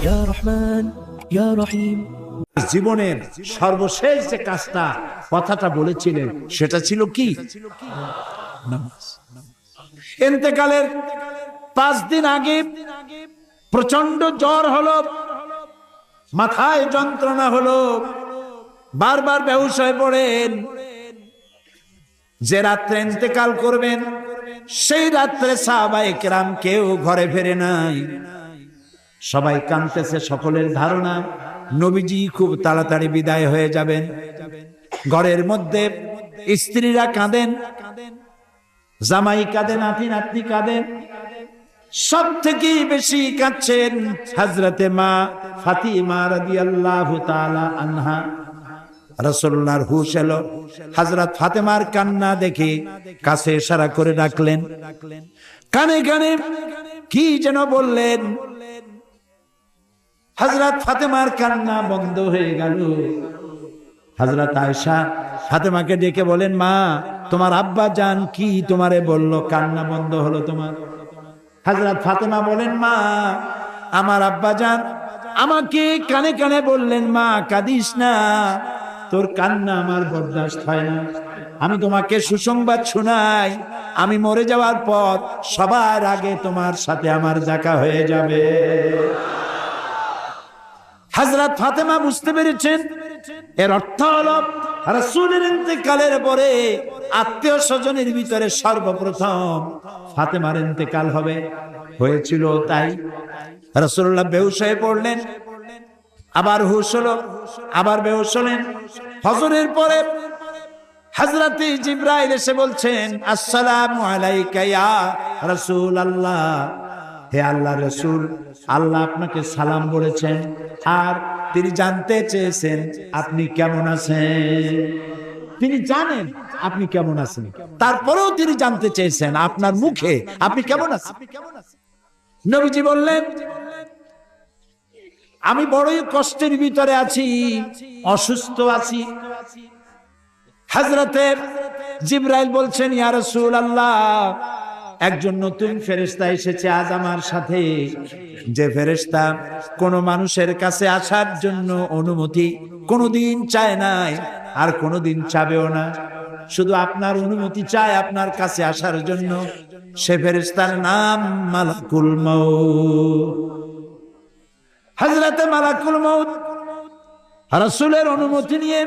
ইয়া রহমান ইয়া রহিম। জীবনের সর্বশেষ যে কাজটা কথাটা বলেছিলেন সেটা ছিল কি? নামাজ। ইন্তেকালের 5 দিন আগে প্রচন্ড জ্বর হলো, মাথায় যন্ত্রণা হলো, বারবার বেহুশ হয়ে পড়েন। যে রাত্রে ইন্তেকাল করবেন সেই রাত্রে সাহাবায়ে কেরাম কেউ ঘরে ফেরে নাই, সবাই কাঁদতেছে। সকলের ধারণা নবীজি খুব তাড়াতাড়ি বিদায় হয়ে যাবেন। ঘরের মধ্যে স্ত্রীরা কাঁদেন, জামাই কাঁদে, নাতি নাতনি কাঁদেন। সব থেকে বেশি কাঁদছেন হযরতে মা ফাতিমা রাদিয়াল্লাহু তাআলা আনহা। রাসূলুল্লাহর হুশ এলো, হযরত ফাতেমার কান্না দেখে কাছে ইশারা করে ডাকলেন, কানে কানে কি যেন বললেন। হযরত ফাতেমার কান্না বন্ধ হয়ে গেল। হযরত আয়েশা ফাতেমাকে ডেকে বলেন, মা তোমার আব্বা জান কি তোমারে বলল, কান্না বন্ধ হলো তোমার? হযরত ফাতেমা বলেন, মা আমার আব্বা জান আমাকে কানে কানে বললেন, মা কাঁদিস না, তোর কান্না আমার বরদাস্ত হয় না। আমি তোমাকে সুসংবাদ শোনাই, আমি মরে যাওয়ার পর সবার আগে তোমার সাথে আমার দেখা হয়ে যাবে। হযরত ফাতেমা বুঝতে পেরেছেন এর অর্থ হলো রাসূলের ইন্তেকালের পরে আত্মীয় স্বজনের ভিতরে সর্বপ্রথম ফাতেমার ইন্তেকাল হবে। হয়েছিল তাই। রাসূলুল্লাহ বেহুশ হয়ে পড়লেন, আবার হুশ হলো, আবার বেহুশ হলেন। ফজরের পরে হযরতে জিবরাইল এসে বলছেন, আসসালামু আলাইকা ইয়া রাসূলুল্লাহ, হে আল্লাহর রাসূল, আল্লাহ আপনাকে সালাম বলেছেন আর তিনি জানতে চেয়েছেন আপনি কেমন আছেন। তিনি জানেন আপনি কেমন আছেন, তারপরেও তিনি জানতে চেয়েছেন আপনার মুখে আপনি কেমন আছেন। নবীজি বললেন, আমি বড়ই কষ্টের ভিতরে আছি, অসুস্থ আছি। হযরতে জিবরাইল বলছেন, ইয়া রাসূলুল্লাহ, একজন নতুন ফেরেশতা এসেছে আজ আমার সাথে, যে ফেরেশতা কোন মানুষের কাছে আসার জন্য অনুমতি কোনোদিন চায় নাই আর কোনোদিন চাবেও না, শুধু আপনার অনুমতি চায় আপনার কাছে আসার জন্য। সে ফেরেশতার নাম মালাকুল মউত। হযরতে মালাকুল মউত রাসূলের অনুমতি নিয়ে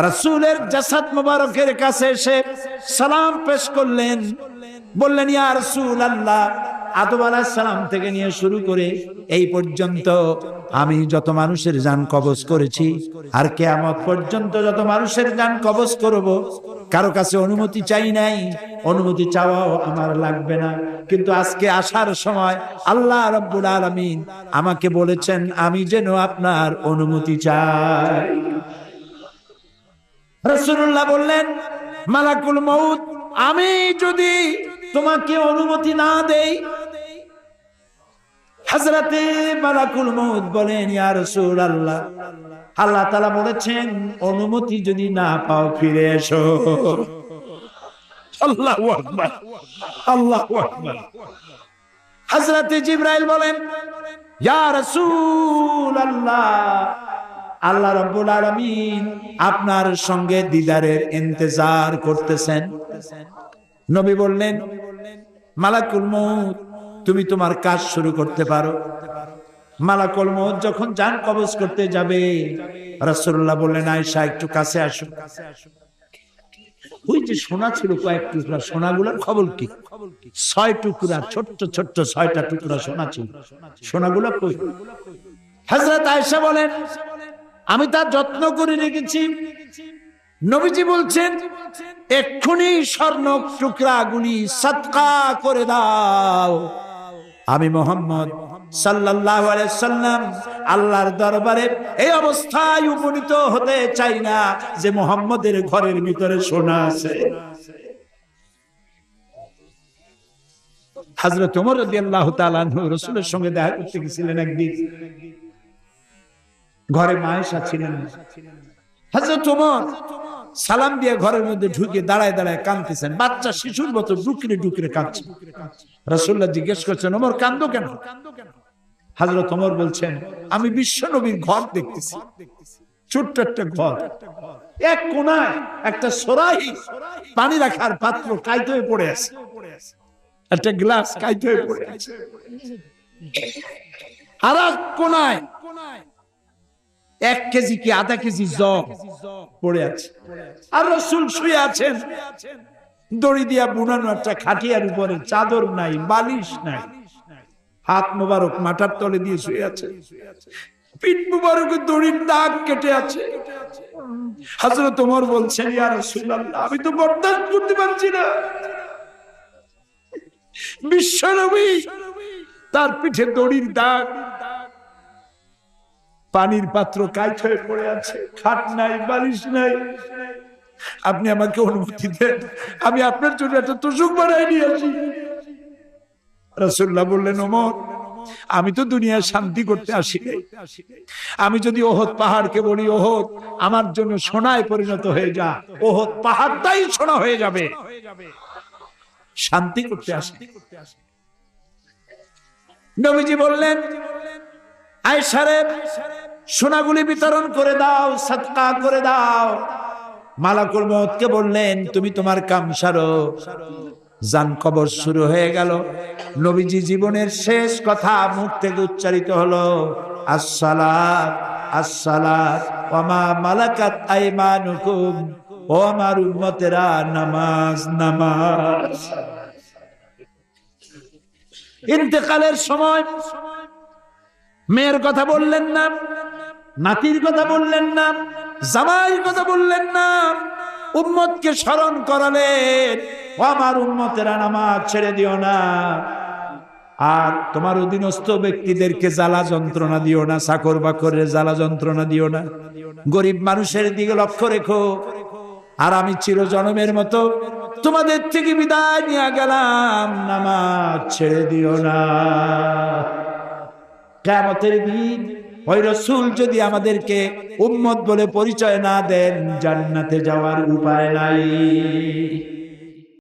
রাসূলের জাসাদ মুবারকের কাছে এসে সালাম পেশ করলেন। বললেন, ইয়া রাসূলুল্লাহ, আদম আলাইহিস সালাম থেকে নিয়ে শুরু করে এই পর্যন্ত আমি যত মানুষের জান কবজ করেছি আর কিয়ামত পর্যন্ত যত মানুষের জান কবজ করব, কারো কাছে অনুমতি চাই নাই, অনুমতি চাওয়াও আমার লাগবে না। কিন্তু আজকে আসার সময় আল্লাহ রাব্বুল আলামিন আমাকে বলেছেন আমি যেন আপনার অনুমতি চাই। রাসূলুল্লাহ বললেন, মালাকুল মউত, আমি যদি তোমাকে অনুমতি না দেই? হযরতে মালাকুল মউত বলেন, ইয়া রাসূলুল্লাহ, আল্লাহ তাআলা বলেছেন অনুমতি যদি না পাও ফিরে এসো। আল্লাহু আকবার, আল্লাহু আকবার। হযরতে জিবরাইল বলেন, ইয়া রাসূলুল্লাহ, আল্লাহ রাব্বুল আলামিন আপনার সঙ্গে দিদারের ইন্তজার করতেছেন। নবী বললেন, মালাকুল মউত, তুমি তোমার কাজ শুরু করতে পারো। মালাকুল মউত যখন জান কবজ করতে যাবে, রাসূলুল্লাহ বললেন, আয়েশা একটু কাছে আসো। ওই যে সোনা ছিল কয়েক টুকরা, সোনাগুলোর খবর কি? 6 টুকরা, ছোট্ট ছোট্ট 6টা টুকরা সোনা ছিল, সোনাগুলো কই? হযরত আয়েশা বলেন, আমি তার যত্ন করে রেখেছি। নবীজি বলছেন, এক্ষুনি স্বর্ণ টুকরাগুলি সদকা করে দাও। আমি মুহাম্মদ সাল্লাল্লাহু আলাইহি সাল্লাম আল্লাহর দরবারে এই অবস্থায় উপনীত হতে চাই না যে মুহাম্মদের ঘরের ভিতরে সোনা আছে। হযরত ওমর রাদিয়াল্লাহু তাআলা আনহু রাসূলের সঙ্গে দেখা করতে গেছিলেন একদিন। ঘরে মা আয়েশা ছিলেন। হযরত ওমর সালাম দিয়ে ঘরের মধ্যে ঢুকে দাঁড়ায় দাঁড়ায় কাঁদতেছেন, বাচ্চা শিশুর মতো ডুকরে ডুকরে কাঁদছে। রাসূলুল্লাহ জিজ্ঞেস করছেন, ওমর কাঁদো কেন? হযরত ওমর বলছেন, আমি বিশ্ব নবীর ঘর দেখতেছি, ছোট্ট একটা ঘর, এক কোনায় একটা সরাই পানি রাখার পাত্র কাইতে হয়ে পড়ে আছে, একটা গ্লাস কাইতে হয়ে পড়ে আছে, আর এক কোনায় 1 কেজি কি আধা কেজি জব পড়ে আছে, আর রাসূল শুয়ে আছেন দড়ি দিয়া বুনানো একটা খাটিয়ার উপরে, চাদর নাই, বালিশ নাই, হাত মোবারক মাথার তলে দিয়ে শুয়ে আছে, পিঠ মোবারকে দড়ির দাগ কেটে আছে। হযরত ওমর বলছেন, ইয়া রাসূলুল্লাহ, আমি তো বরদাস্ত করতে পারছি না, বিশ্বনবী তার পিঠে দড়ির দাগ, পানির পাত্র কাইট হয়ে পড়ে আছে, খাট নাই, বালিশ নাই, আপনি আমাকে অনুমতি দেন, আমি আপনার জন্য একটা তোষক বানাই নিয়ে আসি। রাসূলুল্লাহ বললেন, ওমর, আমি তো দুনিয়ার শান্তি করতে আসি নাই, আমি যদি ওহদ পাহাড়কে বলি ওহদ আমার জন্য সোনায় পরিণত হয়ে যা, ওহদ পাহাড়টাই সোনা হয়ে যাবে, শান্তি করতে আসি। নবীজি বললেন, আয়েশা রে, সোনাগুলি বিতরণ করে দাও, সাদকা করে দাও। মালাকুল মউতকে বললেন, তুমি তোমার কাম সারো। জান কবর শুরু হয়ে গেল। নবীজি জীবনের শেষ কথা মুখ থেকে উচ্চারিত হলো, আসসালাত আসসালাত ওয়া মা মালাকাত আইমানুকুম, ও আমার উম্মতেরা, নামাজ নামাজ। ইন্তেকালের সময় মেয়ের কথা বললেন না, নাতির কথা বললেন না, জামাইয়ের কথা বললেন না, উম্মতকে স্মরণ করালেন, ও আমার উম্মতেরা, নামাজ ছেড়ে দিও না, আর তোমার অধীনস্থ ব্যক্তিদেরকে জ্বালা যন্ত্রণা দিও না, চাকর বাকরের জ্বালা যন্ত্রণা দিও না, গরিব মানুষের দিকে লক্ষ্য রেখো, আর আমি চিরজনমের মতো তোমাদের থেকে বিদায় নিয়ে গেলাম, নামাজ ছেড়ে দিও না। কিয়ামতের দিন ওই রাসূল যদি আমাদেরকে উম্মত বলে পরিচয় না দেন, জান্নাতে যাওয়ার উপায় নাই।